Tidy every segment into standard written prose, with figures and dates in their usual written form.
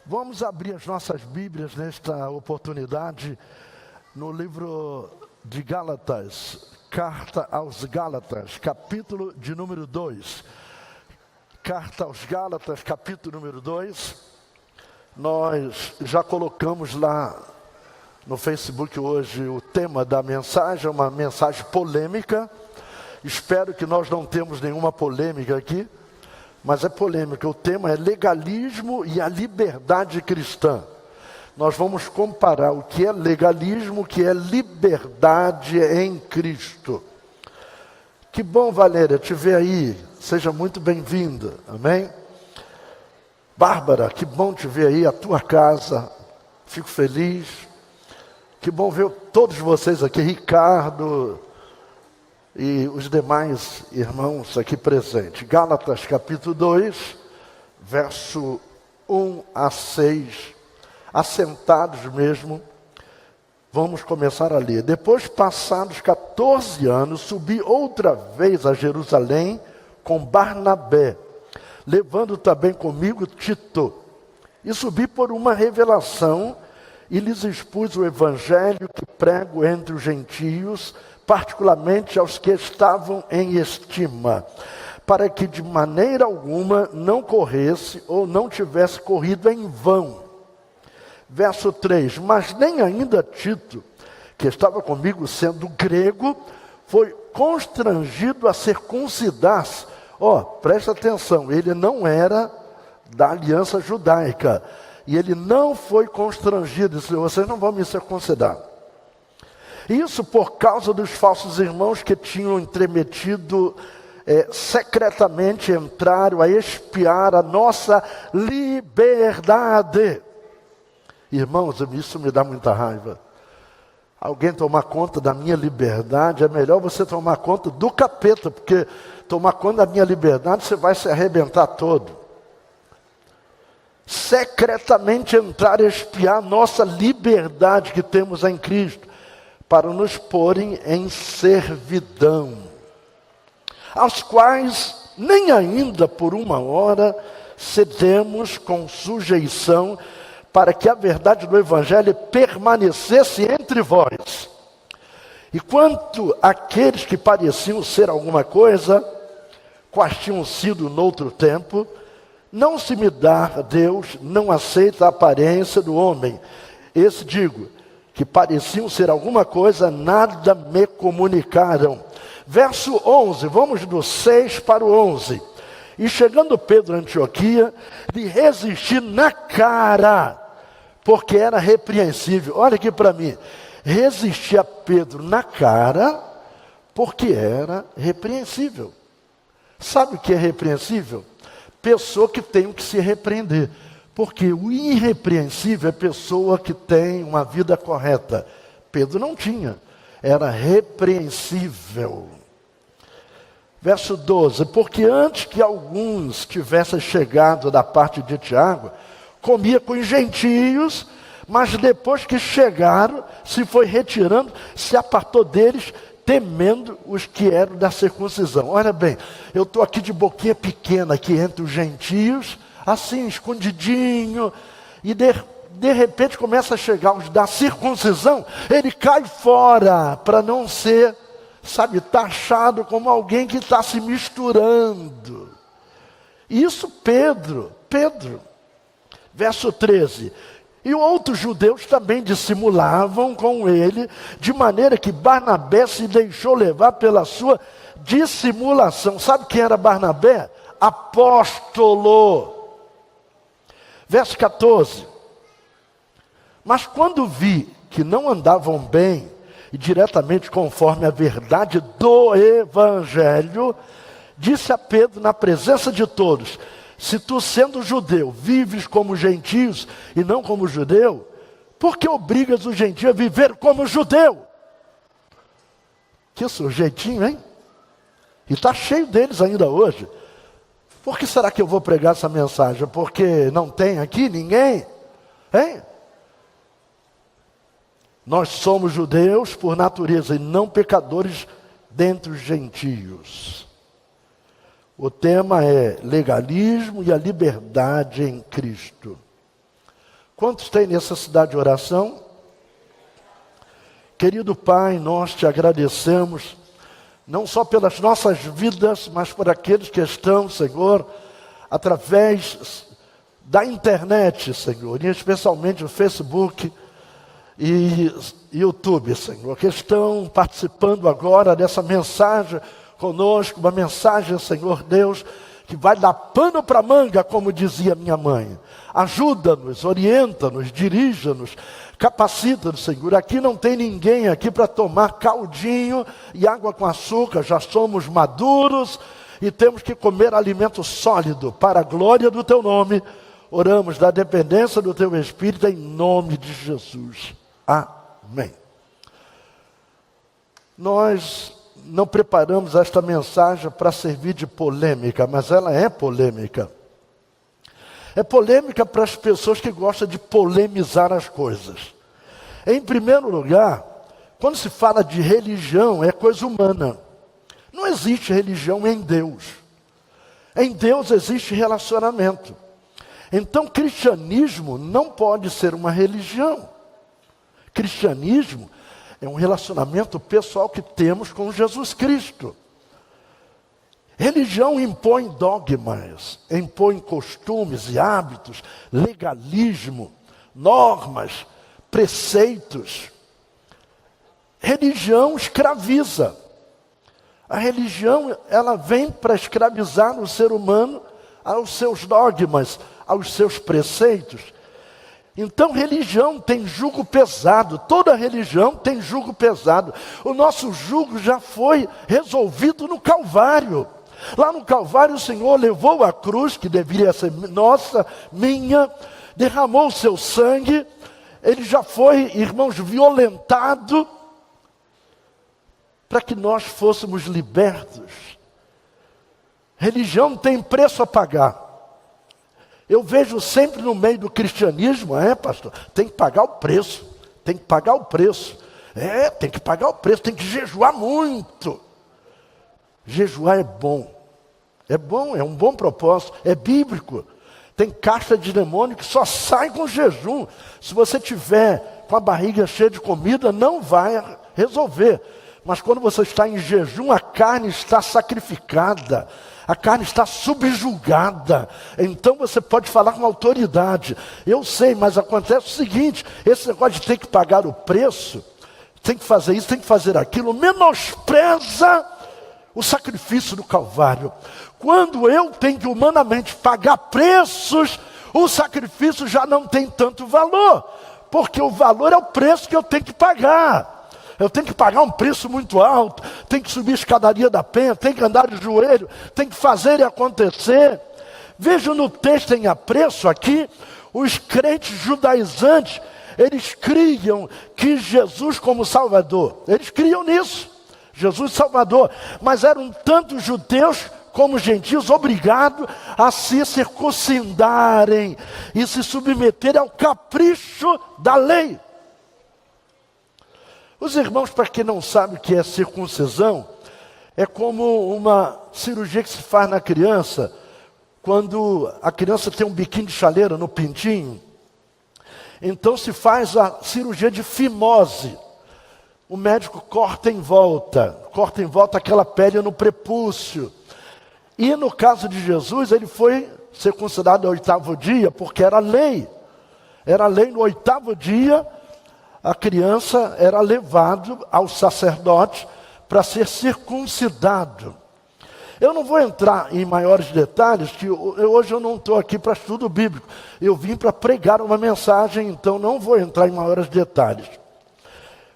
Vamos abrir as nossas Bíblias nesta oportunidade no livro de Gálatas, Carta aos Gálatas, capítulo de número 2. Carta aos Gálatas, capítulo número 2. Nós já colocamos lá no Facebook hoje o tema da mensagem, uma mensagem polêmica. Espero que nós não temos nenhuma polêmica aqui, mas é polêmica. O tema é legalismo e a liberdade cristã. Nós vamos comparar o que é legalismo, o que é liberdade em Cristo. Que bom, Valéria, te ver aí. Seja muito bem-vinda, amém? Bárbara, que bom te ver aí, a tua casa. Fico feliz. Que bom ver todos vocês aqui, Ricardo e os demais irmãos aqui presentes. Gálatas capítulo 2, verso 1 a 6, assentados mesmo, vamos começar a ler. Depois, passados 14 anos, subi outra vez a Jerusalém com Barnabé, levando também comigo Tito, e subi por uma revelação e lhes expus o evangelho que prego entre os gentios, particularmente aos que estavam em estima, para que de maneira alguma não corresse ou não tivesse corrido em vão. Verso 3, mas nem ainda Tito, que estava comigo sendo grego, foi constrangido a circuncidar-se. Presta atenção, ele não era da aliança judaica, e ele não foi constrangido, disse, vocês não vão me circuncidar. Isso por causa dos falsos irmãos que tinham entremetido, secretamente entraram a espiar a nossa liberdade. Irmãos, isso me dá muita raiva. Alguém tomar conta da minha liberdade, é melhor você tomar conta do capeta, porque tomar conta da minha liberdade, você vai se arrebentar todo. Secretamente entrar a espiar a nossa liberdade que temos em Cristo, para nos porem em servidão, aos quais nem ainda por uma hora cedemos com sujeição, para que a verdade do Evangelho permanecesse entre vós. E quanto àqueles que pareciam ser alguma coisa, quais tinham sido noutro tempo, não se me dá a Deus, não aceita a aparência do homem. Esse digo, que pareciam ser alguma coisa, nada me comunicaram. Verso 11, vamos do 6 para o 11. E chegando Pedro a Antioquia, lhe resisti na cara, porque era repreensível. Olha aqui para mim, resisti a Pedro na cara, porque era repreensível. Sabe o que é repreensível? Pessoa que tem que se repreender. Porque o irrepreensível é pessoa que tem uma vida correta. Pedro não tinha, era repreensível. Verso 12, porque antes que alguns tivessem chegado da parte de Tiago, comia com os gentios, mas depois que chegaram, se foi retirando, se apartou deles, temendo os que eram da circuncisão. Olha bem, eu estou aqui de boquinha pequena aqui entre os gentios, assim, escondidinho, e de repente começa a chegar os da circuncisão, ele cai fora, para não ser, taxado como alguém que está se misturando. Isso Pedro, verso 13, e outros judeus também dissimulavam com ele, de maneira que Barnabé se deixou levar pela sua dissimulação. Sabe quem era Barnabé? Apóstolo. Verso 14, mas quando vi que não andavam bem e diretamente conforme a verdade do Evangelho, disse a Pedro na presença de todos, se tu sendo judeu vives como gentios e não como judeu, por que obrigas o gentio a viver como judeu? Que sujeitinho, hein? E está cheio deles ainda hoje. Por que será que eu vou pregar essa mensagem? Porque não tem aqui ninguém? Hein? Nós somos judeus por natureza e não pecadores dentre os gentios. O tema é legalismo e a liberdade em Cristo. Quantos têm necessidade de oração? Querido Pai, nós te agradecemos, não só pelas nossas vidas, mas por aqueles que estão, Senhor, através da internet, Senhor, e especialmente o Facebook e YouTube, Senhor, que estão participando agora dessa mensagem conosco, uma mensagem, Senhor Deus, que vai dar pano para manga, como dizia minha mãe. Ajuda-nos, orienta-nos, dirija-nos, capacita-nos, Senhor. Aqui não tem ninguém aqui para tomar caldinho e água com açúcar, já somos maduros e temos que comer alimento sólido para a glória do Teu nome. Oramos da dependência do Teu Espírito em nome de Jesus. Amém. Nós não preparamos esta mensagem para servir de polêmica, mas ela é polêmica. É polêmica para as pessoas que gostam de polemizar as coisas. Em primeiro lugar, quando se fala de religião, é coisa humana. Não existe religião em Deus. Em Deus existe relacionamento. Então, cristianismo não pode ser uma religião. Cristianismo é um relacionamento pessoal que temos com Jesus Cristo. Religião impõe dogmas, impõe costumes e hábitos, legalismo, normas, preceitos. Religião escraviza. A religião, ela vem para escravizar o ser humano aos seus dogmas, aos seus preceitos. Então, religião tem jugo pesado, toda religião tem jugo pesado. O nosso jugo já foi resolvido no Calvário. Lá no Calvário o Senhor levou a cruz, que deveria ser nossa, minha, derramou o seu sangue, ele já foi, irmãos, violentado, para que nós fôssemos libertos. Religião tem preço a pagar. Eu vejo sempre no meio do cristianismo, pastor, tem que pagar o preço, tem que pagar o preço. Tem que pagar o preço, tem que jejuar muito. Jejuar é bom, é um bom propósito, é bíblico. Tem casta de demônio que só sai com jejum. Se você tiver com a barriga cheia de comida, não vai resolver. Mas quando você está em jejum, a carne está sacrificada, a carne está subjugada. Então você pode falar com autoridade. Eu sei, mas acontece o seguinte, esse negócio de ter que pagar o preço, tem que fazer isso, tem que fazer aquilo, menospreza o sacrifício do Calvário. Quando eu tenho que humanamente pagar preços, o sacrifício já não tem tanto valor, porque o valor é o preço que eu tenho que pagar. Eu tenho que pagar um preço muito alto, tenho que subir a escadaria da penha, tenho que andar de joelho, tenho que fazer e acontecer. Veja no texto em apreço aqui, os crentes judaizantes, eles criam que Jesus como Salvador, eles criam nisso. Jesus Salvador, mas eram tanto judeus como gentios obrigados a se circuncidarem e se submeterem ao capricho da lei. Os irmãos, para quem não sabe o que é circuncisão, é como uma cirurgia que se faz na criança, quando a criança tem um biquinho de chaleira no pintinho, então se faz a cirurgia de fimose. O médico corta em volta aquela pele no prepúcio. E no caso de Jesus, ele foi circuncidado ao 8º dia, porque era lei. Era lei, no 8º dia, a criança era levado ao sacerdote para ser circuncidado. Eu não vou entrar em maiores detalhes, que hoje eu não estou aqui para estudo bíblico. Eu vim para pregar uma mensagem, então não vou entrar em maiores detalhes.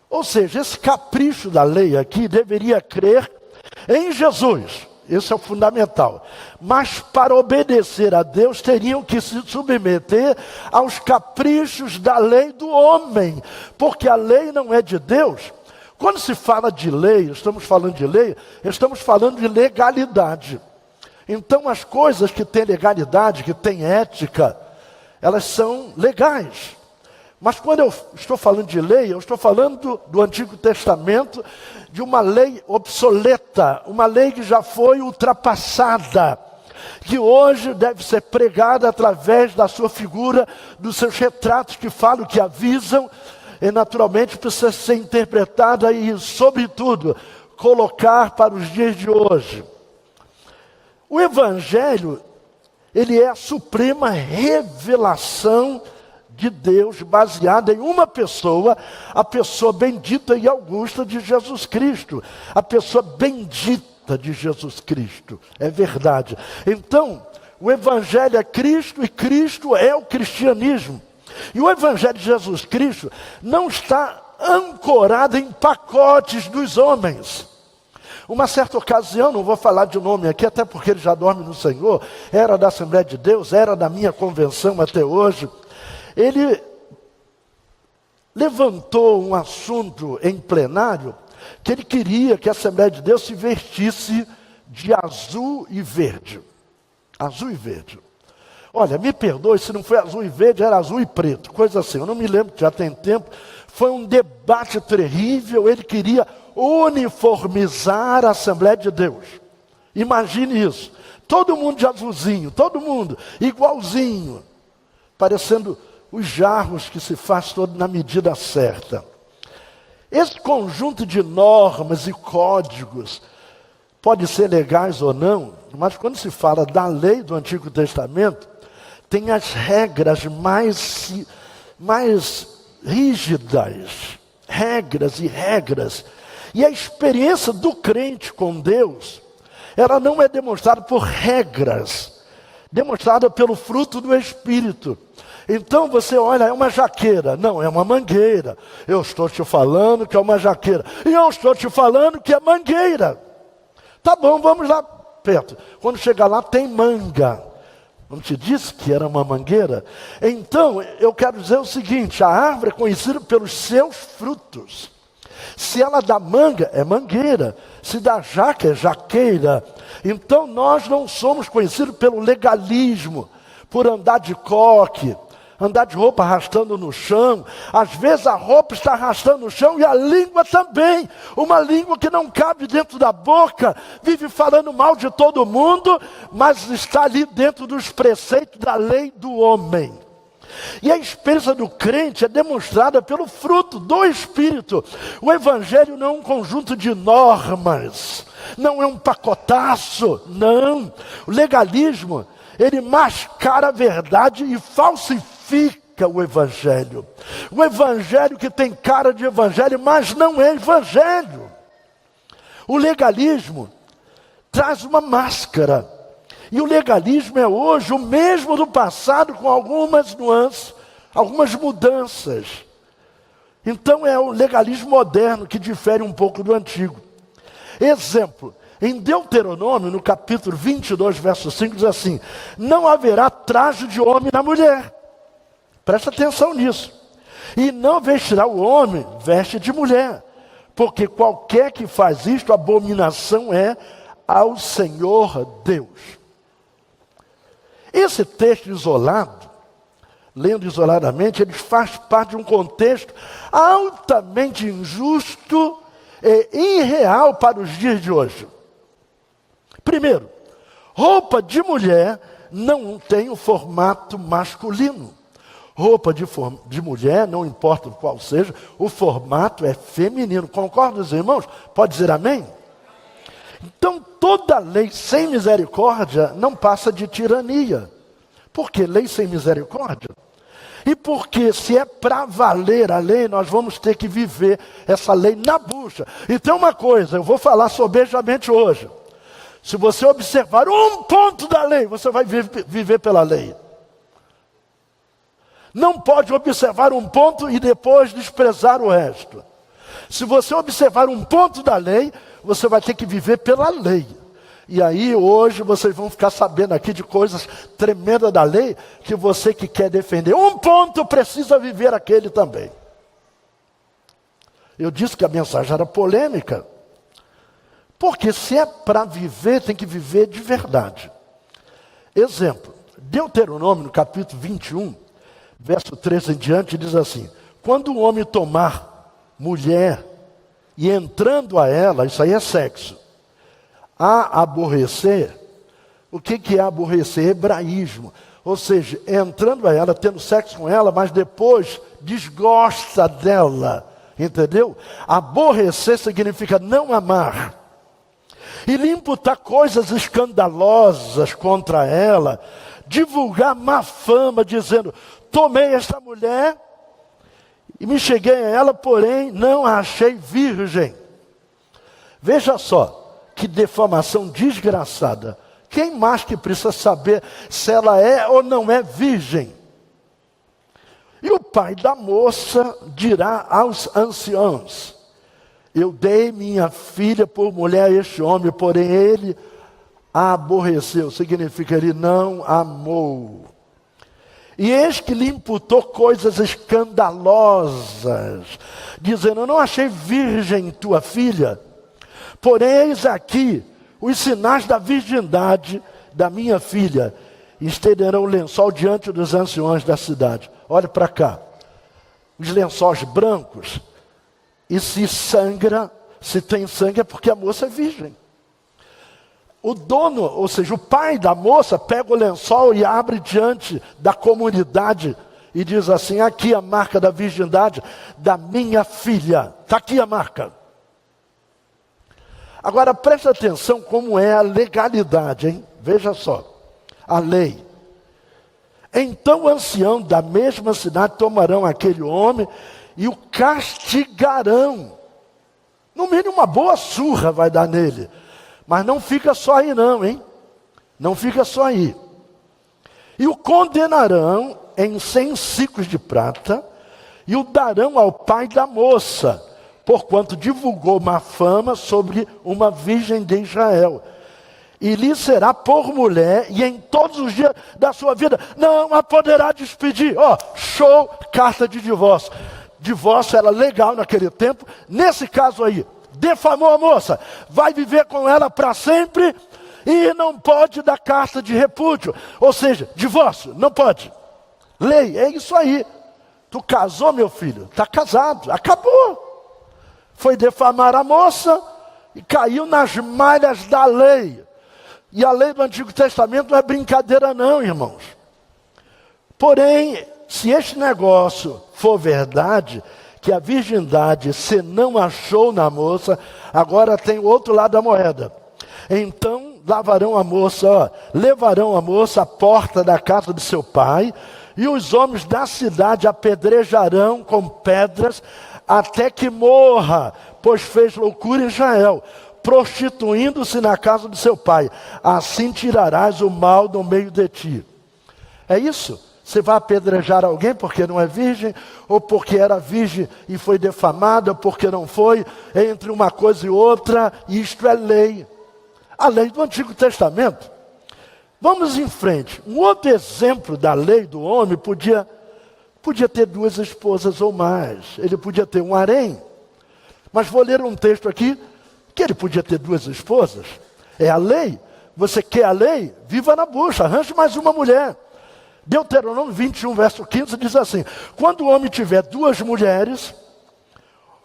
Ou seja, esse capricho da lei aqui deveria crer em Jesus. Esse é o fundamental. Mas para obedecer a Deus, teriam que se submeter aos caprichos da lei do homem. Porque a lei não é de Deus. Quando se fala de lei, estamos falando de lei, estamos falando de legalidade. Então as coisas que têm legalidade, que têm ética, elas são legais. Mas quando eu estou falando de lei, eu estou falando do Antigo Testamento, de uma lei obsoleta, uma lei que já foi ultrapassada, que hoje deve ser pregada através da sua figura, dos seus retratos que falam, que avisam, e naturalmente precisa ser interpretada e, sobretudo, colocar para os dias de hoje. O Evangelho, ele é a suprema revelação de Deus, baseada em uma pessoa, a pessoa bendita e augusta de Jesus Cristo, a pessoa bendita de Jesus Cristo, é verdade. Então, o Evangelho é Cristo e Cristo é o cristianismo. E o Evangelho de Jesus Cristo não está ancorado em pacotes dos homens. Uma certa ocasião, não vou falar de nome aqui, até porque ele já dorme no Senhor, era da Assembleia de Deus, era da minha convenção até hoje. Ele levantou um assunto em plenário, que ele queria que a Assembleia de Deus se vestisse de azul e verde. Azul e verde. Olha, me perdoe, se não foi azul e verde, era azul e preto, coisa assim, eu não me lembro, já tem tempo. Foi um debate terrível, ele queria uniformizar a Assembleia de Deus. Imagine isso, todo mundo de azulzinho, todo mundo igualzinho, parecendo os jarros que se faz todo na medida certa. Esse conjunto de normas e códigos pode ser legais ou não, mas quando se fala da lei do Antigo Testamento, tem as regras mais rígidas, regras e regras. E a experiência do crente com Deus, ela não é demonstrada por regras, demonstrada pelo fruto do Espírito. Então você olha, é uma jaqueira. Não, é uma mangueira. Eu estou te falando que é uma jaqueira. E eu estou te falando que é mangueira. Tá bom, vamos lá perto. Quando chegar lá tem manga. Não te disse que era uma mangueira? Então, eu quero dizer o seguinte, a árvore é conhecida pelos seus frutos. Se ela dá manga, é mangueira. Se dá jaca, é jaqueira. Então, nós não somos conhecidos pelo legalismo, por andar de coque, andar de roupa arrastando no chão. Às vezes a roupa está arrastando no chão e a língua também. Uma língua que não cabe dentro da boca, vive falando mal de todo mundo, mas está ali dentro dos preceitos da lei do homem. E a experiência do crente é demonstrada pelo fruto do Espírito. O Evangelho não é um conjunto de normas, não é um pacotaço, não. O legalismo, ele mascara a verdade e falsifica o Evangelho. O Evangelho que tem cara de Evangelho, mas não é Evangelho. O legalismo traz uma máscara. E o legalismo é hoje o mesmo do passado, com algumas nuances, algumas mudanças. Então é o legalismo moderno que difere um pouco do antigo. Exemplo, em Deuteronômio, no capítulo 22, verso 5, diz assim: não haverá traje de homem na mulher. Presta atenção nisso. E não vestirá o homem veste de mulher, porque qualquer que faz isto, abominação é ao Senhor Deus. Esse texto isolado, lendo isoladamente, ele faz parte de um contexto altamente injusto e irreal para os dias de hoje. Primeiro, roupa de mulher não tem o formato masculino. Roupa de mulher, não importa qual seja, o formato é feminino. Concordam os irmãos? Pode dizer amém? Então, toda lei sem misericórdia não passa de tirania. Por que lei sem misericórdia? E porque se é para valer a lei, nós vamos ter que viver essa lei na bucha. E tem uma coisa, eu vou falar sobejamente hoje. Se você observar um ponto da lei, você vai viver pela lei. Não pode observar um ponto e depois desprezar o resto. Se você observar um ponto da lei, você vai ter que viver pela lei. E aí hoje vocês vão ficar sabendo aqui de coisas tremendas da lei, que você que quer defender um ponto precisa viver aquele também. Eu disse que a mensagem era polêmica, porque se é para viver, tem que viver de verdade. Exemplo, Deuteronômio, no capítulo 21, verso 13 em diante, diz assim: quando um homem tomar mulher e entrando a ela, isso aí é sexo, a aborrecer, O que é aborrecer? Hebraísmo. Ou seja, entrando a ela, tendo sexo com ela, mas depois desgosta dela. Entendeu? Aborrecer significa não amar. E lhe imputar coisas escandalosas contra ela. Divulgar má fama, dizendo: tomei esta mulher e me cheguei a ela, porém não a achei virgem. Veja só, que defamação desgraçada. Quem mais que precisa saber se ela é ou não é virgem? E o pai da moça dirá aos anciãos: eu dei minha filha por mulher a este homem, porém ele a aborreceu. Significa, ele não amou. E eis que lhe imputou coisas escandalosas, dizendo: eu não achei virgem tua filha, porém eis aqui os sinais da virgindade da minha filha. Estenderão o lençol diante dos anciões da cidade. Olha para cá. Os lençóis brancos. E se sangra, se tem sangue, é porque a moça é virgem. O dono, ou seja, o pai da moça, pega o lençol e abre diante da comunidade e diz assim: aqui a marca da virgindade da minha filha. Está aqui a marca. Agora presta atenção como é a legalidade, hein? Veja só, a lei. Então o ancião da mesma cidade tomarão aquele homem e o castigarão. No mínimo uma boa surra vai dar nele. Mas não fica só aí não, hein? Não fica só aí. E o condenarão em 100 ciclos de prata e o darão ao pai da moça, porquanto divulgou má fama sobre uma virgem de Israel. E lhe será por mulher, e em todos os dias da sua vida não a poderá despedir. Ó, show, carta de divórcio. Divórcio era legal naquele tempo. Nesse caso aí, defamou a moça, vai viver com ela para sempre e não pode dar carta de repúdio. Ou seja, divórcio, não pode. Lei, é isso aí. Tu casou, meu filho, está casado, acabou. Foi defamar a moça e caiu nas malhas da lei. E a lei do Antigo Testamento não é brincadeira não, irmãos. Porém, se este negócio for verdade, que a virgindade se não achou na moça, agora tem o outro lado da moeda. Então, levarão a moça à porta da casa de seu pai, e os homens da cidade apedrejarão com pedras até que morra, pois fez loucura em Israel, prostituindo-se na casa de seu pai. Assim tirarás o mal do meio de ti. É isso? Você vai apedrejar alguém porque não é virgem, ou porque era virgem e foi defamada, ou porque não foi, entre uma coisa e outra, isto é lei. A lei do Antigo Testamento. Vamos em frente. Um outro exemplo da lei do homem podia ter 2 esposas ou mais. Ele podia ter um harém. Mas vou ler um texto aqui que ele podia ter 2 esposas. É a lei. Você quer a lei? Viva na bucha, arranje mais uma mulher. Deuteronômio 21, verso 15 diz assim: quando o homem tiver 2 mulheres,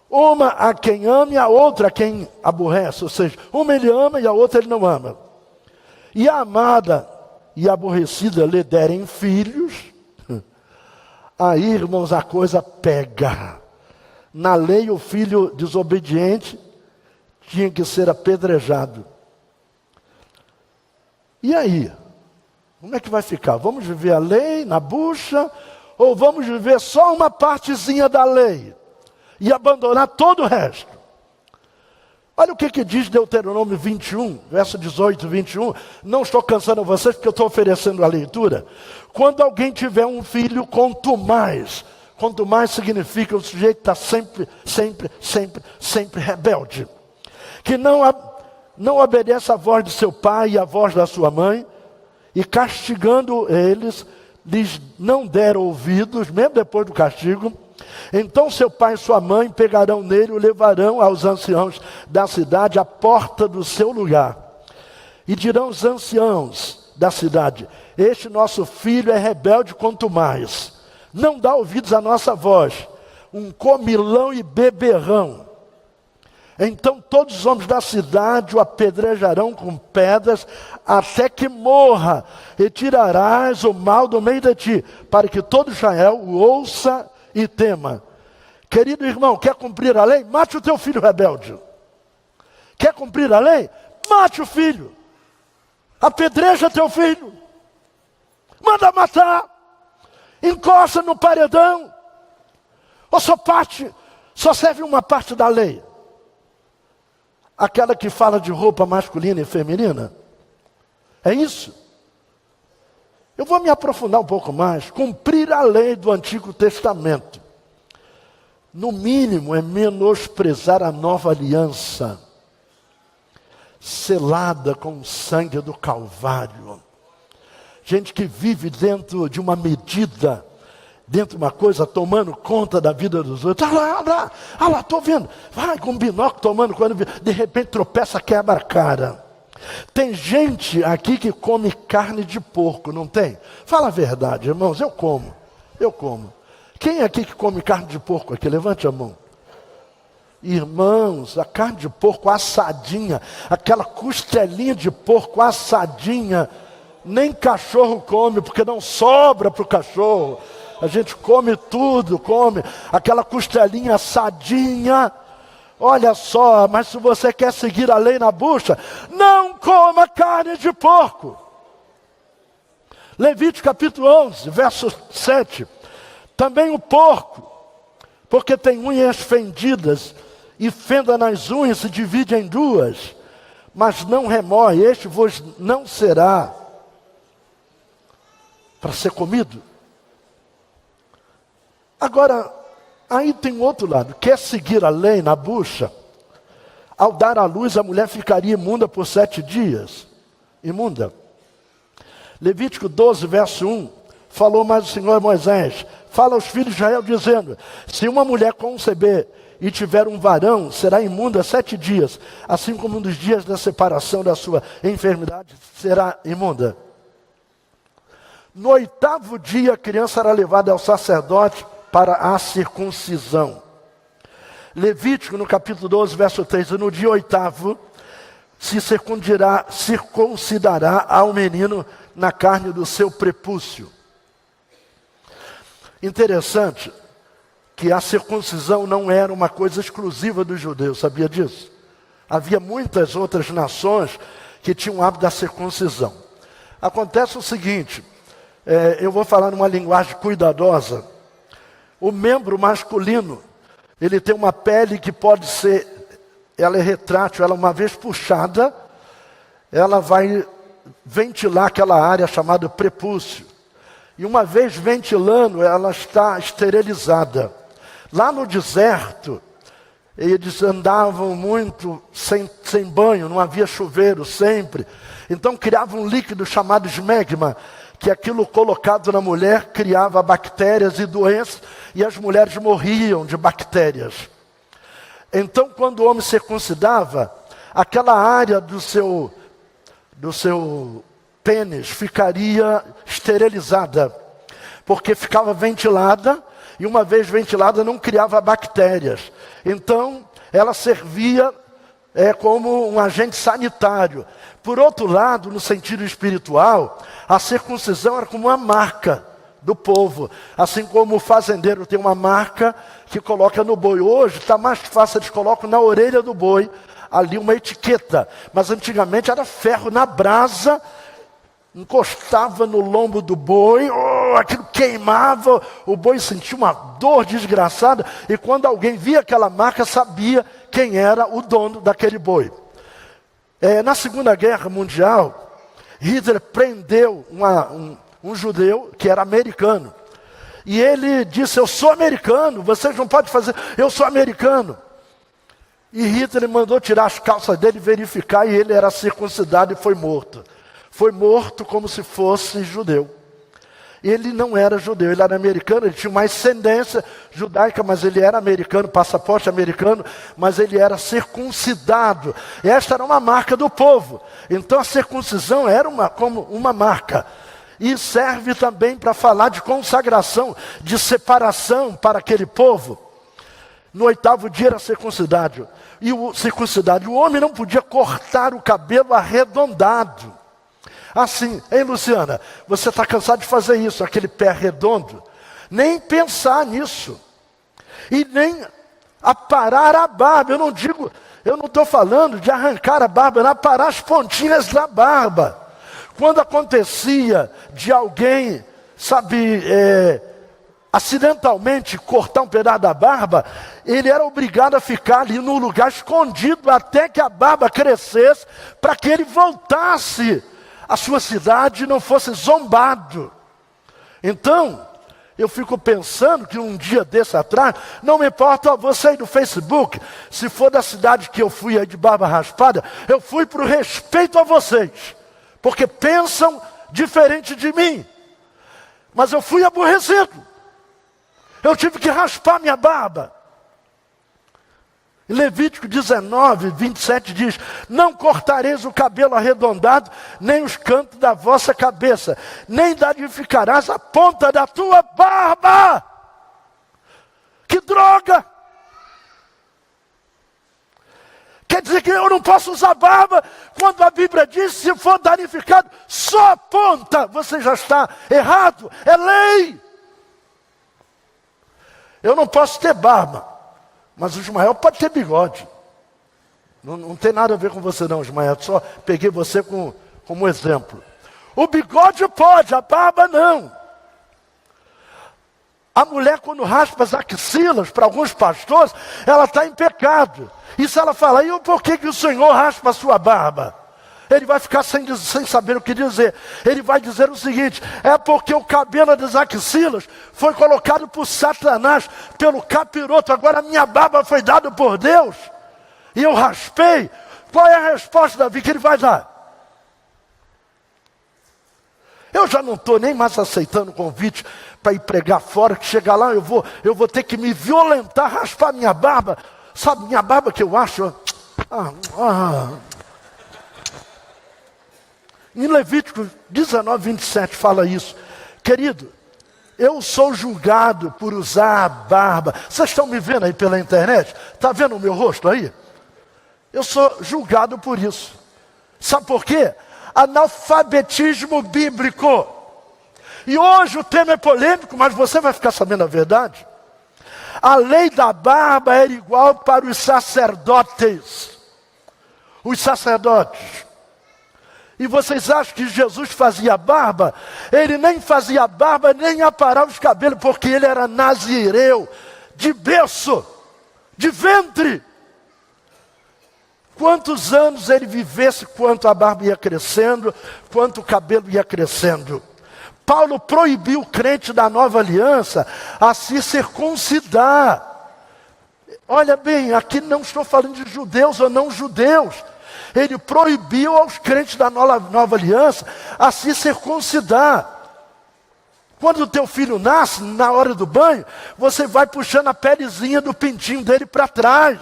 uma a quem ama e a outra a quem aborrece, ou seja, uma ele ama e a outra ele não ama, e a amada e a aborrecida lhe derem filhos, aí, irmãos, a coisa pega. Na lei, o filho desobediente tinha que ser apedrejado. E aí? Como é que vai ficar? Vamos viver a lei na bucha? Ou vamos viver só uma partezinha da lei e abandonar todo o resto? Olha o que diz Deuteronômio 21, verso 18 e 21. Não estou cansando vocês porque eu estou oferecendo a leitura. Quando alguém tiver um filho, quanto mais significa o sujeito está sempre rebelde. Que não obedece à voz de seu pai e à voz da sua mãe, e castigando eles, lhes não deram ouvidos, mesmo depois do castigo, então seu pai e sua mãe pegarão nele e o levarão aos anciãos da cidade à porta do seu lugar. E dirão os anciãos da cidade: este nosso filho é rebelde quanto mais, não dá ouvidos à nossa voz, um comilão e beberrão. Então todos os homens da cidade o apedrejarão com pedras, até que morra, e tirarás o mal do meio de ti, para que todo Israel o ouça e tema. Querido irmão, quer cumprir a lei? Mate o teu filho rebelde. Quer cumprir a lei? Mate o filho. Apedreja teu filho. Manda matar. Encosta no paredão. Ou só serve uma parte da lei. Aquela que fala de roupa masculina e feminina. É isso? Eu vou me aprofundar um pouco mais. Cumprir a lei do Antigo Testamento, no mínimo, é menosprezar a nova aliança, selada com o sangue do Calvário. Gente que vive dentro de uma medida, dentro de uma coisa, tomando conta da vida dos outros. Ah lá, estou vendo. Vai com um binóculo tomando conta, de repente tropeça, quebra a cara. Tem gente aqui que come carne de porco, não tem? Fala a verdade, irmãos, eu como. Quem é aqui que come carne de porco aqui? Levante a mão. Irmãos, a carne de porco assadinha, aquela costelinha de porco assadinha, nem cachorro come, porque não sobra para o cachorro. A gente come tudo, come aquela costelinha assadinha. Olha só, mas se você quer seguir a lei na bucha, não coma carne de porco. Levítico capítulo 11, verso 7. Também o porco, porque tem unhas fendidas, e fenda nas unhas se divide em duas, mas não remói, este vos não será para ser comido. Agora, aí tem um outro lado. Quer seguir a lei na bucha? Ao dar à luz, a mulher ficaria imunda por 7 dias. Imunda. Levítico 12, verso 1. Falou mais o Senhor a Moisés. Fala aos filhos de Israel, dizendo: se uma mulher conceber e tiver um varão, será imunda 7 dias. Assim como um dos dias da separação da sua enfermidade será imunda. No 8º dia, a criança era levada ao sacerdote para a circuncisão. Levítico, no capítulo 12, verso 3. No dia 8º, se circuncidará ao menino na carne do seu prepúcio. Interessante que a circuncisão não era uma coisa exclusiva dos judeus, sabia disso? Havia muitas outras nações que tinham o hábito da circuncisão. Acontece o seguinte, eu vou falar numa linguagem cuidadosa. O membro masculino, ele tem uma pele que pode ser, ela é retrátil, ela uma vez puxada, ela vai ventilar aquela área chamada prepúcio. E uma vez ventilando, ela está esterilizada. Lá no deserto, eles andavam muito sem banho, não havia chuveiro sempre. Então criavam um líquido chamado esmegma, que aquilo colocado na mulher criava bactérias e doenças, e as mulheres morriam de bactérias. Então, quando o homem circuncidava, aquela área do seu pênis ficaria esterilizada, porque ficava ventilada, e uma vez ventilada não criava bactérias. Então, ela servia como um agente sanitário. Por outro lado, no sentido espiritual, a circuncisão era como uma marca do povo. Assim como o fazendeiro tem uma marca que coloca no boi. Hoje está mais fácil, eles colocam na orelha do boi, ali uma etiqueta. Mas antigamente era ferro na brasa, encostava no lombo do boi, aquilo queimava, o boi sentia uma dor desgraçada, e quando alguém via aquela marca, sabia quem era o dono daquele boi. Na Segunda Guerra Mundial, Hitler prendeu um judeu que era americano, e ele disse: eu sou americano, vocês não podem fazer, eu sou americano. E Hitler mandou tirar as calças dele, verificar, e ele era circuncidado e foi morto. Foi morto como se fosse judeu. Ele não era judeu, ele era americano, ele tinha uma ascendência judaica, mas ele era americano, passaporte americano, mas ele era circuncidado. E esta era uma marca do povo. Então a circuncisão era como uma marca. E serve também para falar de consagração, de separação para aquele povo. No 8º dia era circuncidado. Circuncidado. O homem não podia cortar o cabelo arredondado. Assim, hein, Luciana? Você está cansado de fazer isso, aquele pé redondo? Nem pensar nisso. E nem aparar a barba. Eu não estou falando de arrancar a barba, não, aparar as pontinhas da barba. Quando acontecia de alguém, acidentalmente cortar um pedaço da barba, ele era obrigado a ficar ali no lugar escondido até que a barba crescesse, para que ele voltasse à sua cidade e não fosse zombado. Então, eu fico pensando que um dia desse atrás, não me importa você aí do Facebook, se for da cidade que eu fui aí de barba raspada, eu fui por respeito a vocês, porque pensam diferente de mim. Mas eu fui aborrecido. Eu tive que raspar minha barba. Levítico 19, 27 diz: não cortareis o cabelo arredondado, nem os cantos da vossa cabeça, nem danificarás a ponta da tua barba. Que droga! Quer dizer que eu não posso usar barba, quando a Bíblia diz, se for danificado, só a ponta. Você já está errado, é lei. Eu não posso ter barba, mas o Ismael pode ter bigode. Não tem nada a ver com você não, Ismael. Só peguei você como exemplo. O bigode pode, a barba não. A mulher, quando raspa as axilas, para alguns pastores, ela está em pecado. E se ela falar, e por que o Senhor raspa a sua barba? Ele vai ficar sem saber o que dizer. Ele vai dizer o seguinte: é porque o cabelo das axilas foi colocado por Satanás, pelo capiroto. Agora a minha barba foi dada por Deus, e eu raspei. Qual é a resposta, Davi, que ele vai dar? Eu já não estou nem mais aceitando convite para ir pregar fora, que chegar lá eu vou ter que me violentar, raspar minha barba. Sabe, minha barba que eu acho... Em Levítico 19, 27 fala isso. Querido, eu sou julgado por usar a barba. Vocês estão me vendo aí pela internet? Está vendo o meu rosto aí? Eu sou julgado por isso. Sabe por quê? Analfabetismo bíblico. E hoje o tema é polêmico, mas você vai ficar sabendo a verdade. A lei da barba era igual para os sacerdotes. Os sacerdotes. E vocês acham que Jesus fazia barba? Ele nem fazia barba, nem aparava os cabelos, porque ele era nazireu, de berço, de ventre. Quantos anos ele vivesse, quanto a barba ia crescendo, quanto o cabelo ia crescendo. Paulo proibiu o crente da nova aliança a se circuncidar. Olha bem, aqui não estou falando de judeus ou não judeus. Ele proibiu aos crentes da nova aliança a se circuncidar. Quando o teu filho nasce, na hora do banho, você vai puxando a pelezinha do pintinho dele para trás,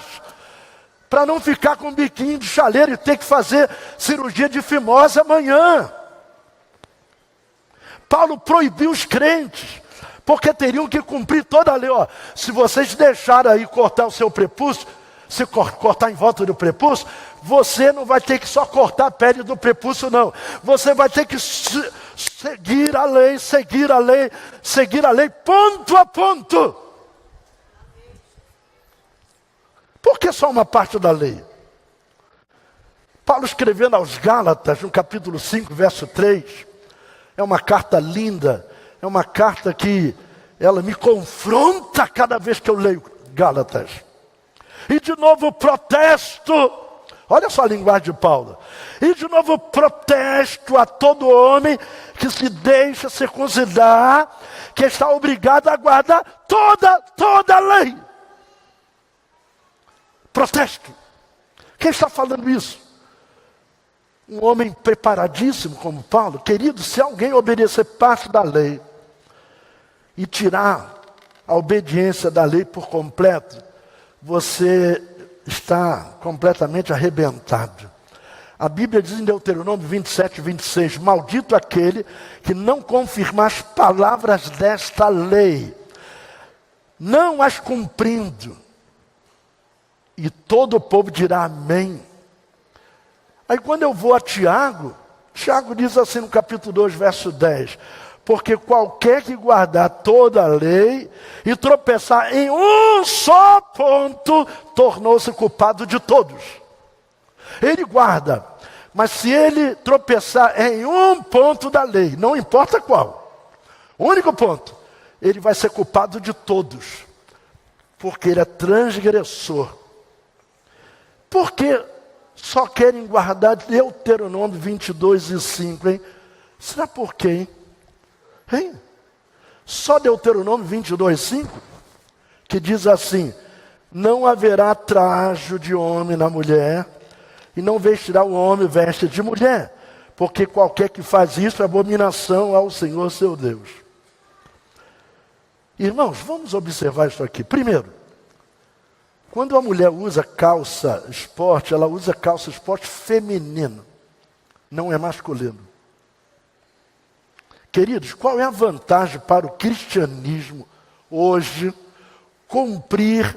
para não ficar com um biquinho de chaleiro e ter que fazer cirurgia de fimose amanhã. Paulo proibiu os crentes, porque teriam que cumprir toda a lei. Se vocês deixarem aí cortar o seu prepúcio, se cortar em volta do prepúcio, você não vai ter que só cortar a pele do prepúcio, não. Você vai ter que seguir a lei, seguir a lei, seguir a lei, ponto a ponto. Por que só uma parte da lei? Paulo escrevendo aos Gálatas, no capítulo 5, verso 3, é uma carta linda, é uma carta que ela me confronta cada vez que eu leio Gálatas. E de novo protesto, olha só a linguagem de Paulo. E de novo protesto a todo homem que se deixa circuncidar, que está obrigado a guardar toda a lei. Protesto. Quem está falando isso? Um homem preparadíssimo como Paulo. Querido, se alguém obedecer parte da lei e tirar a obediência da lei por completo, você está completamente arrebentado. A Bíblia diz em Deuteronômio 27, 26, maldito aquele que não confirmar as palavras desta lei, não as cumprindo. E todo o povo dirá amém. Aí quando eu vou a Tiago, Tiago diz assim no capítulo 2, verso 10. Porque qualquer que guardar toda a lei e tropeçar em um só ponto, tornou-se culpado de todos. Ele guarda, mas se ele tropeçar em um ponto da lei, não importa qual, o único ponto, ele vai ser culpado de todos, porque ele é transgressor. Por que só querem guardar Deuteronômio 22 e 5, hein? Será por quê, hein? Hein? Só Deuteronômio 22, 5, que diz assim: não haverá trajo de homem na mulher, e não vestirá o homem veste de mulher, porque qualquer que faz isso é abominação ao Senhor seu Deus. Irmãos, vamos observar isso aqui. Primeiro, quando a mulher usa calça esporte, ela usa calça esporte feminino, não é masculino. Queridos, qual é a vantagem para o cristianismo hoje cumprir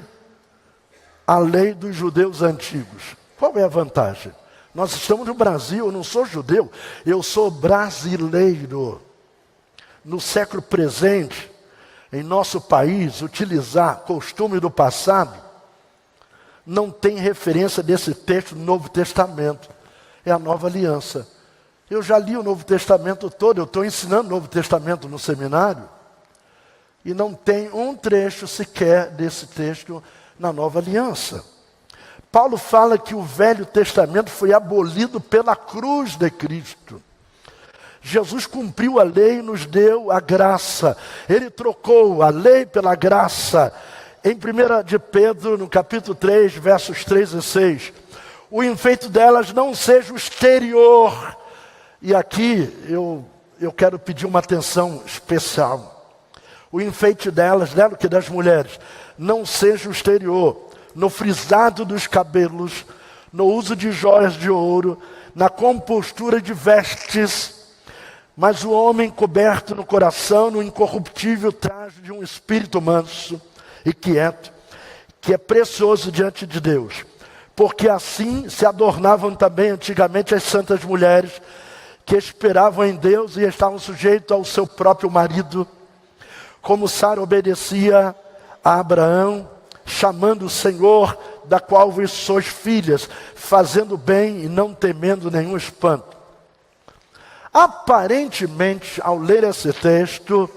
a lei dos judeus antigos? Qual é a vantagem? Nós estamos no Brasil, eu não sou judeu, eu sou brasileiro. No século presente, em nosso país, utilizar costume do passado não tem referência desse texto no Novo Testamento. É a Nova Aliança. Eu já li o Novo Testamento todo, eu estou ensinando o Novo Testamento no seminário, e não tem um trecho sequer desse texto na Nova Aliança. Paulo fala que o Velho Testamento foi abolido pela cruz de Cristo. Jesus cumpriu a lei e nos deu a graça. Ele trocou a lei pela graça. Em 1 de Pedro, no capítulo 3, versos 3 e 6, o enfeite delas não seja o exterior. E aqui eu quero pedir uma atenção especial. O enfeite delas, né, que das mulheres, não seja o exterior, no frisado dos cabelos, no uso de joias de ouro, na compostura de vestes, mas o homem coberto no coração, no incorruptível traje de um espírito manso e quieto, que é precioso diante de Deus. Porque assim se adornavam também antigamente as santas mulheres, que esperavam em Deus e estavam sujeitos ao seu próprio marido, como Sara obedecia a Abraão, chamando o Senhor, da qual vos sois filhas, fazendo bem e não temendo nenhum espanto. Aparentemente, ao ler esse texto,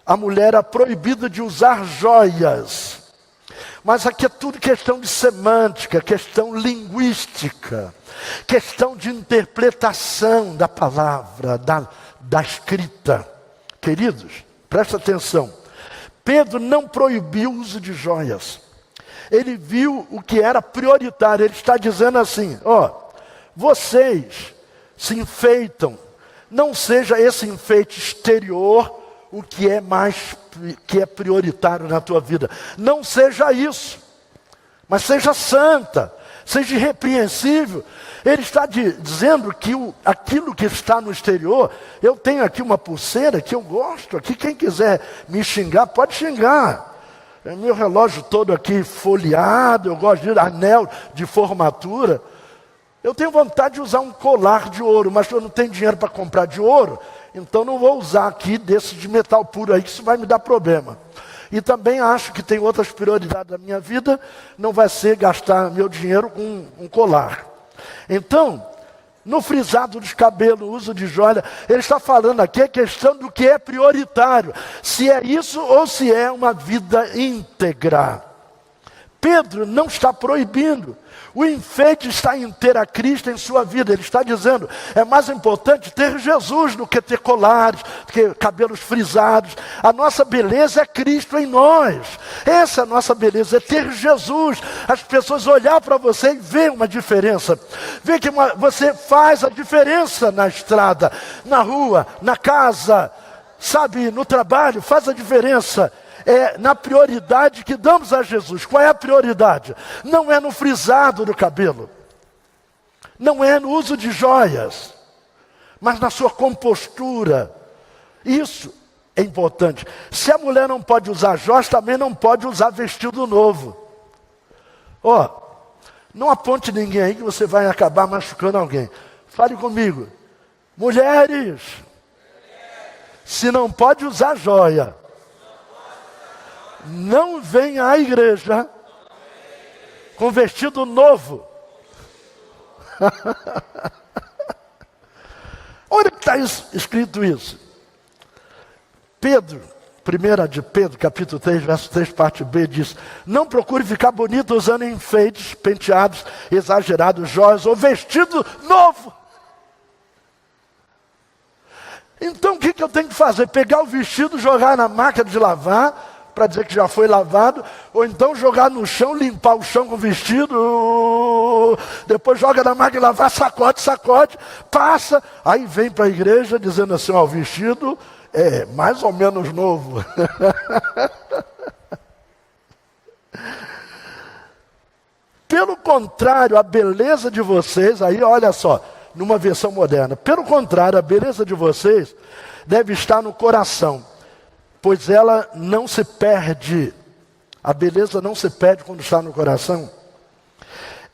a mulher era proibida de usar joias. Mas aqui é tudo questão de semântica, questão linguística, questão de interpretação da palavra, da escrita. Queridos, presta atenção. Pedro não proibiu o uso de joias. Ele viu o que era prioritário. Ele está dizendo assim, vocês se enfeitam. Não seja esse enfeite exterior o que é prioritário na tua vida. Não seja isso. Mas seja santa, seja irrepreensível. Ele está dizendo que aquilo que está no exterior, eu tenho aqui uma pulseira que eu gosto, aqui quem quiser me xingar, pode xingar. É meu relógio todo aqui folheado, eu gosto de anel de formatura. Eu tenho vontade de usar um colar de ouro, mas eu não tenho dinheiro para comprar de ouro, então não vou usar aqui desse de metal puro aí, que isso vai me dar problema. E também acho que tem outras prioridades da minha vida, não vai ser gastar meu dinheiro com um colar. Então, no frisado dos cabelos, uso de joia, ele está falando aqui a questão do que é prioritário. Se é isso ou se é uma vida íntegra. Pedro não está proibindo. O enfeite está em ter a Cristo em sua vida. Ele está dizendo, é mais importante ter Jesus do que ter colares, do que cabelos frisados. A nossa beleza é Cristo em nós. Essa é a nossa beleza, é ter Jesus. As pessoas olhar para você e ver uma diferença. Ver que você faz a diferença na estrada, na rua, na casa, sabe, no trabalho, faz a diferença. É na prioridade que damos a Jesus. Qual é a prioridade? Não é no frisado do cabelo, não é no uso de joias, mas na sua compostura. Isso é importante. Se a mulher não pode usar joias, também não pode usar vestido novo. Ó, não aponte ninguém aí que você vai acabar machucando alguém. Fale comigo. Mulheres, se não pode usar joia, não venha à igreja com vestido novo. Onde está escrito isso? Pedro, 1 de Pedro, capítulo 3, verso 3, parte B, diz: não procure ficar bonito usando enfeites, penteados, exagerados, joias ou vestido novo. Então o que eu tenho que fazer? Pegar o vestido, jogar na máquina de lavar, para dizer que já foi lavado, ou então jogar no chão, limpar o chão com o vestido, depois joga na máquina de lavar, sacode, passa, aí vem para a igreja dizendo assim: ó, o vestido é mais ou menos novo. Pelo contrário, a beleza de vocês, aí olha só, numa versão moderna, pelo contrário, a beleza de vocês deve estar no coração, pois ela não se perde. A beleza não se perde quando está no coração.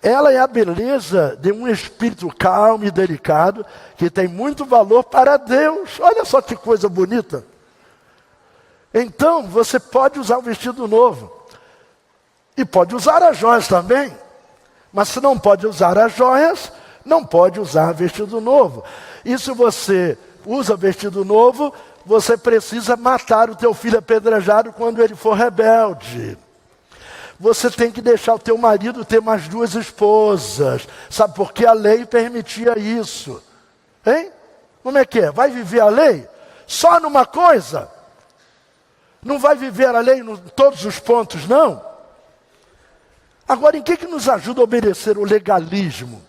Ela é a beleza de um espírito calmo e delicado, que tem muito valor para Deus. Olha só que coisa bonita. Então, você pode usar o vestido novo. E pode usar as joias também. Mas se não pode usar as joias, não pode usar vestido novo. E se você usa vestido novo, você precisa matar o teu filho apedrejado quando ele for rebelde. Você tem que deixar o teu marido ter mais 2 esposas. Sabe por que a lei permitia isso? Hein? Como é que é? Vai viver a lei só numa coisa? Não vai viver a lei em todos os pontos, não? Agora, em que nos ajuda a obedecer o legalismo?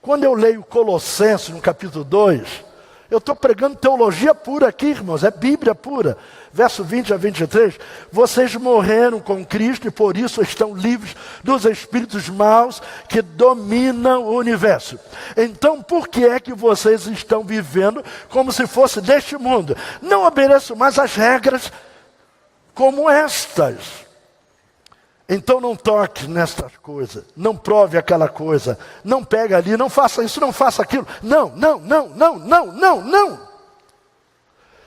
Quando eu leio Colossenses, no capítulo 2, eu estou pregando teologia pura aqui, irmãos, é Bíblia pura. Verso 20 a 23, vocês morreram com Cristo e por isso estão livres dos espíritos maus que dominam o universo. Então, por que é que vocês estão vivendo como se fosse deste mundo? Não obedeçam mais as regras como estas. Então não toque nestas coisas, não prove aquela coisa, não pega ali, não faça isso, não faça aquilo. Não.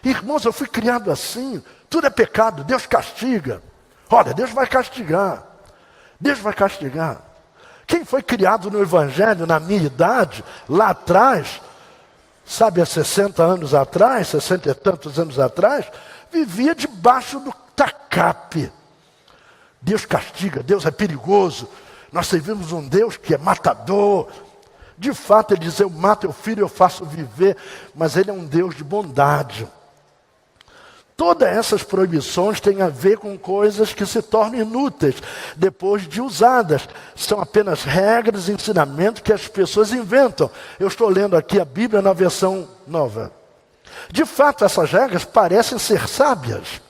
Irmãos, eu fui criado assim, tudo é pecado, Deus castiga. Olha, Deus vai castigar. Quem foi criado no Evangelho na minha idade, lá atrás, sabe, há 60 anos atrás, 60 e tantos anos atrás, vivia debaixo do tacape. Deus castiga, Deus é perigoso. Nós servimos um Deus que é matador. De fato, ele diz: eu mato o filho, eu faço viver. Mas ele é um Deus de bondade. Todas essas proibições têm a ver com coisas que se tornam inúteis depois de usadas. São apenas regras e ensinamentos que as pessoas inventam. Eu estou lendo aqui a Bíblia na versão nova. De fato, essas regras parecem ser sábias.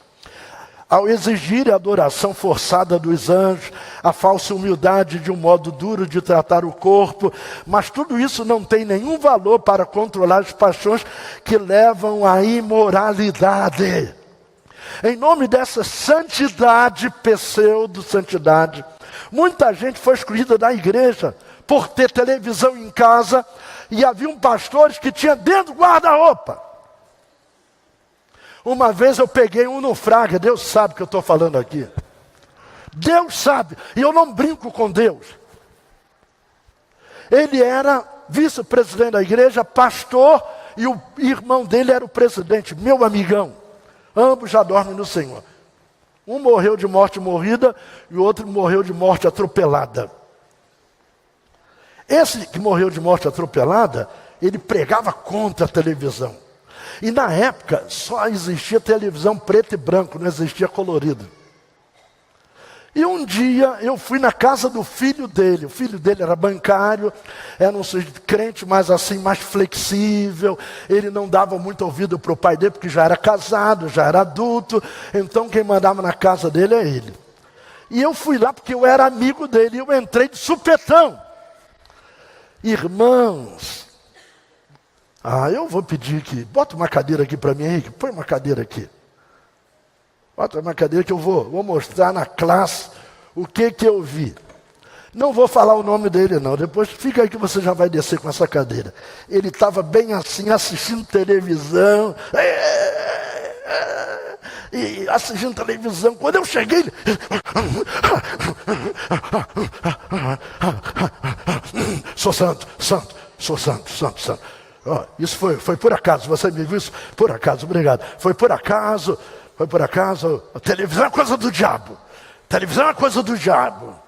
Ao exigir a adoração forçada dos anjos, a falsa humildade de um modo duro de tratar o corpo, mas tudo isso não tem nenhum valor para controlar as paixões que levam à imoralidade. Em nome dessa santidade, pseudo-santidade, muita gente foi excluída da igreja por ter televisão em casa e haviam pastores que tinham dentro do guarda-roupa. Uma vez eu peguei um no Fraga, Deus sabe o que eu estou falando aqui. Deus sabe, e eu não brinco com Deus. Ele era vice-presidente da igreja, pastor, e o irmão dele era o presidente, meu amigão. Ambos já dormem no Senhor. Um morreu de morte morrida e o outro morreu de morte atropelada. Esse que morreu de morte atropelada, ele pregava contra a televisão. E na época só existia televisão preto e branco, não existia colorido. E um dia eu fui na casa do filho dele. O filho dele era bancário, era um sujeito crente, mas assim, mais flexível. Ele não dava muito ouvido para o pai dele, porque já era casado, já era adulto. Então quem mandava na casa dele é ele. E eu fui lá porque eu era amigo dele. E eu entrei de supetão. Irmãos, eu vou pedir que, bota uma cadeira aqui para mim, Henrique, põe uma cadeira aqui. Bota uma cadeira que eu vou mostrar na classe O que eu vi? Não vou falar o nome dele não, depois fica aí que você já vai descer com essa cadeira. Ele estava bem assim, assistindo televisão, e assistindo televisão. Quando eu cheguei, ele... Sou santo, santo, sou santo, santo, santo. Oh, isso foi por acaso, você me viu isso? Por acaso, obrigado. Foi por acaso. A televisão é coisa do diabo. Televisão é coisa do diabo.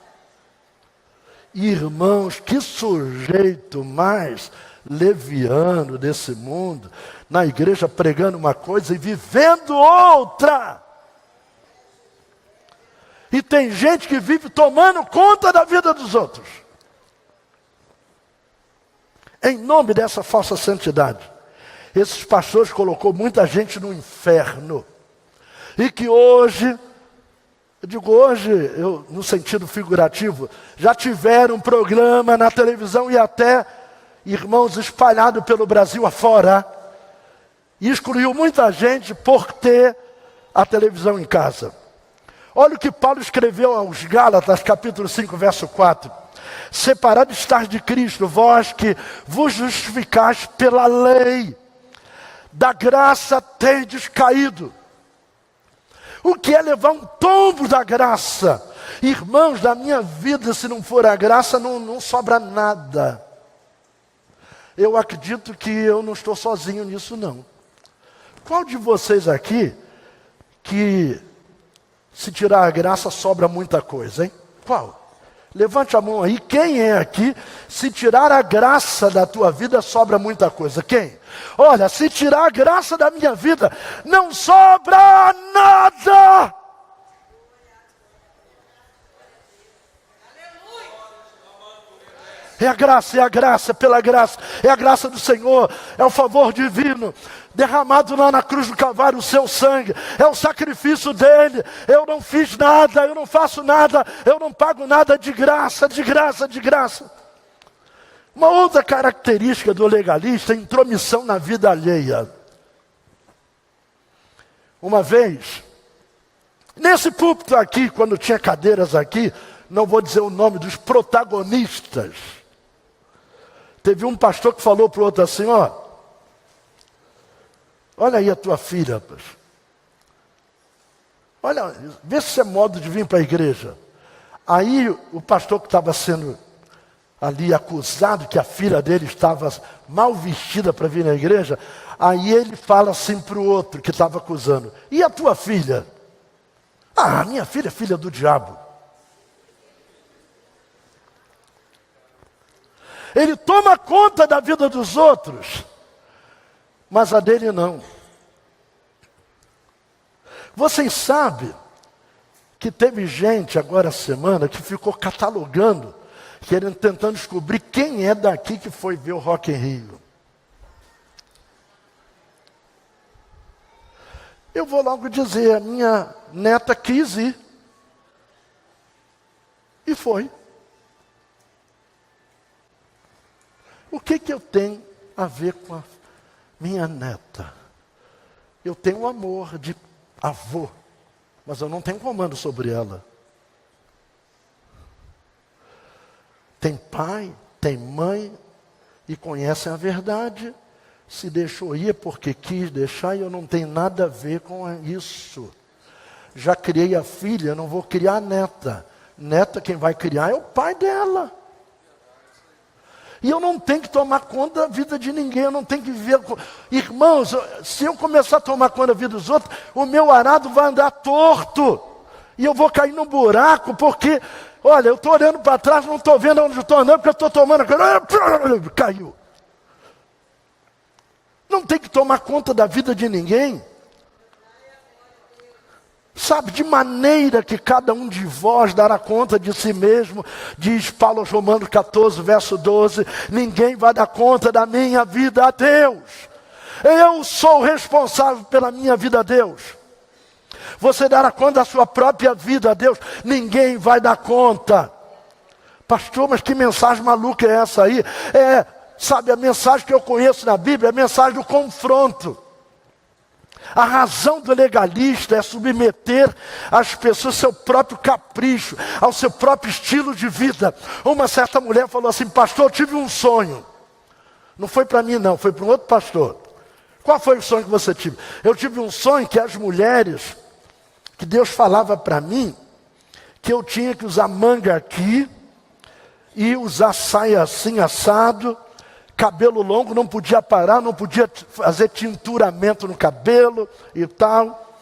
Irmãos, que sujeito mais leviano desse mundo, na igreja pregando uma coisa e vivendo outra. E tem gente que vive tomando conta da vida dos outros. Em nome dessa falsa santidade, esses pastores colocou muita gente no inferno. E que hoje, eu digo hoje, no sentido figurativo, já tiveram um programa na televisão e até irmãos espalhados pelo Brasil afora. E excluiu muita gente por ter a televisão em casa. Olha o que Paulo escreveu aos Gálatas, capítulo 5, verso 4. Separado estar de Cristo, vós que vos justificais pela lei, da graça tendes caído. O que é levar um tombo da graça? Irmãos, da minha vida, se não for a graça, não sobra nada. Eu acredito que eu não estou sozinho nisso, não. Qual de vocês aqui, que se tirar a graça, sobra muita coisa, hein? Qual? Levante a mão aí. Quem é aqui, se tirar a graça da tua vida, sobra muita coisa? Quem? Olha, se tirar a graça da minha vida, não sobra nada. É a graça, pela graça, é a graça do Senhor, é o favor divino, derramado lá na cruz do Calvário, o seu sangue, é o sacrifício dele. Eu não fiz nada, eu não faço nada, eu não pago nada, de graça, de graça, de graça. Uma outra característica do legalista é a intromissão na vida alheia. Uma vez, nesse púlpito aqui, quando tinha cadeiras aqui, não vou dizer o nome dos protagonistas, teve um pastor que falou para o outro assim, olha aí a tua filha, rapaz. Olha, vê se é modo de vir para a igreja. Aí o pastor que estava sendo ali acusado, que a filha dele estava mal vestida para vir na igreja, aí ele fala assim para o outro que estava acusando, e a tua filha? Ah, minha filha é filha do diabo. Ele toma conta da vida dos outros, mas a dele não. Vocês sabem que teve gente agora semana que ficou catalogando, tentando descobrir quem é daqui que foi ver o Rock in Rio. Eu vou logo dizer, a minha neta quis ir. E foi. O que eu tenho a ver com a minha neta? Eu tenho um amor de avô, mas eu não tenho comando sobre ela. Tem pai, tem mãe, e conhecem a verdade. Se deixou ir porque quis deixar, e eu não tenho nada a ver com isso. Já criei a filha, não vou criar a neta. Neta, quem vai criar é o pai dela. E eu não tenho que tomar conta da vida de ninguém, eu não tenho que viver... Irmãos, se eu começar a tomar conta da vida dos outros, o meu arado vai andar torto. E eu vou cair num buraco, porque, olha, eu estou olhando para trás, não estou vendo onde eu estou andando, porque eu estou tomando... Caiu. Não tem que tomar conta da vida de ninguém. Sabe, de maneira que cada um de vós dará conta de si mesmo, diz Paulo aos Romanos 14, verso 12, ninguém vai dar conta da minha vida a Deus. Eu sou responsável pela minha vida a Deus. Você dará conta da sua própria vida a Deus, ninguém vai dar conta. Pastor, mas que mensagem maluca é essa aí? Sabe, a mensagem que eu conheço na Bíblia é a mensagem do confronto. A razão do legalista é submeter as pessoas ao seu próprio capricho, ao seu próprio estilo de vida. Uma certa mulher falou assim: pastor, eu tive um sonho. Não foi para mim não, foi para um outro pastor. Qual foi o sonho que você teve? Eu tive um sonho que as mulheres, que Deus falava para mim, que eu tinha que usar manga aqui, e usar saia assim, assado, cabelo longo, não podia parar, não podia fazer tinturamento no cabelo e tal.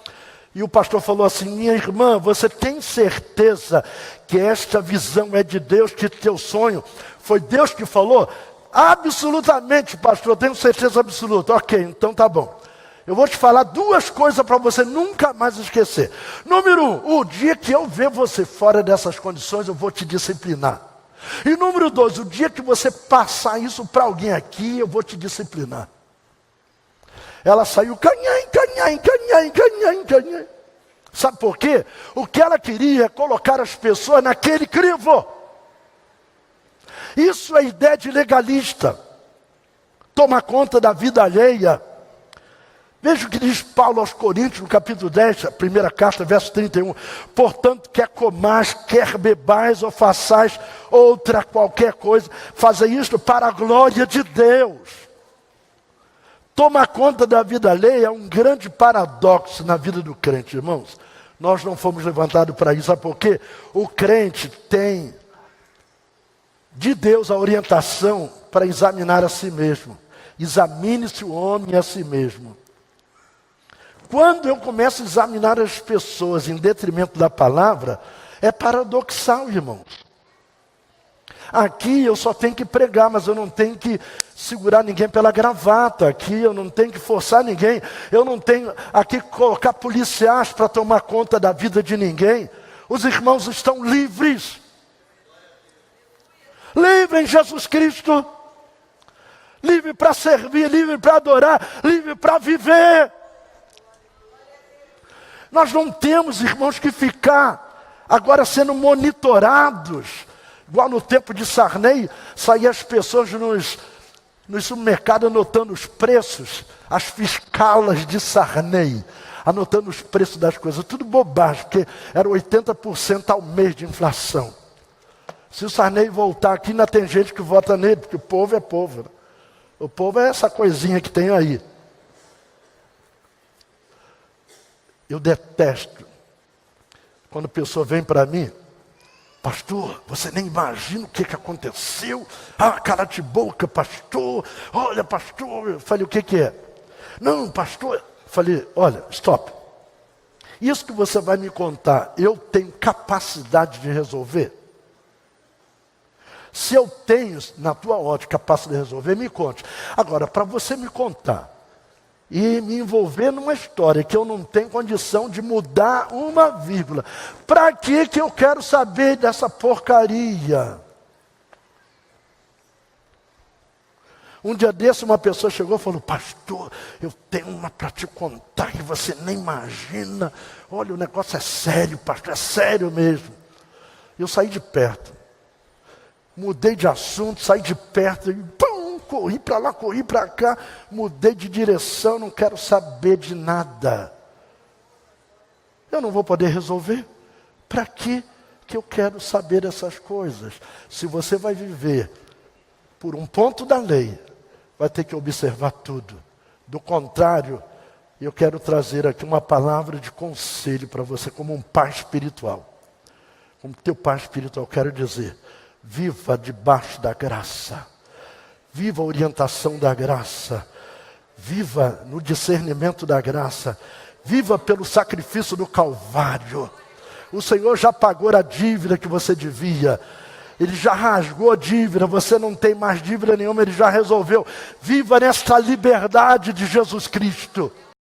E o pastor falou assim: minha irmã, você tem certeza que esta visão é de Deus, que teu sonho foi Deus que falou? Absolutamente, pastor, tenho certeza absoluta. Ok, então tá bom. Eu vou te falar duas coisas para você nunca mais esquecer. Número 1, o dia que eu ver você fora dessas condições, eu vou te disciplinar. E número 2, o dia que você passar isso para alguém aqui, eu vou te disciplinar. Ela saiu canhém. Sabe por quê? O que ela queria é colocar as pessoas naquele crivo. Isso é ideia de legalista. Toma conta da vida alheia. Veja o que diz Paulo aos Coríntios, no capítulo 10, a primeira carta, verso 31. Portanto, quer comais, quer bebais ou façais outra qualquer coisa, fazei isto para a glória de Deus. Tomar conta da vida alheia é um grande paradoxo na vida do crente, irmãos. Nós não fomos levantados para isso, sabe por quê? O crente tem de Deus a orientação para examinar a si mesmo. Examine-se o homem a si mesmo. Quando eu começo a examinar as pessoas em detrimento da palavra, é paradoxal, irmãos. Aqui eu só tenho que pregar, mas eu não tenho que segurar ninguém pela gravata. Aqui eu não tenho que forçar ninguém. Eu não tenho aqui que colocar policiais para tomar conta da vida de ninguém. Os irmãos estão livres. Livre em Jesus Cristo. Livre para servir, livre para adorar, livre para viver. Nós não temos, irmãos, que ficar agora sendo monitorados. Igual no tempo de Sarney, saíam as pessoas nos supermercados anotando os preços, as fiscalas de Sarney, anotando os preços das coisas. Tudo bobagem, porque era 80% ao mês de inflação. Se o Sarney voltar aqui, ainda tem gente que vota nele, porque o povo é povo. Né? O povo é essa coisinha que tem aí. Eu detesto quando a pessoa vem para mim: pastor, você nem imagina o que aconteceu. Ah, cara de boca, pastor. Olha, pastor. Eu falei: o que é? Não, pastor. Eu falei: olha, stop. Isso que você vai me contar, eu tenho capacidade de resolver? Se eu tenho, na tua ótica, capacidade de resolver, me conte. Agora, para você me contar e me envolver numa história que eu não tenho condição de mudar uma vírgula, para que eu quero saber dessa porcaria? Um dia desse, uma pessoa chegou e falou: pastor, eu tenho uma para te contar que você nem imagina. Olha, o negócio é sério, pastor, é sério mesmo. Eu saí de perto. Mudei de assunto, saí de perto e pum, corri para lá, corri para cá, mudei de direção, não quero saber de nada. Eu não vou poder resolver. Para que eu quero saber essas coisas? Se você vai viver por um ponto da lei, vai ter que observar tudo. Do contrário, eu quero trazer aqui uma palavra de conselho para você, como um pai espiritual. Como teu pai espiritual, quero dizer: viva debaixo da graça. Viva a orientação da graça. Viva no discernimento da graça. Viva pelo sacrifício do Calvário. O Senhor já pagou a dívida que você devia. Ele já rasgou a dívida, você não tem mais dívida nenhuma, Ele já resolveu. Viva nesta liberdade de Jesus Cristo.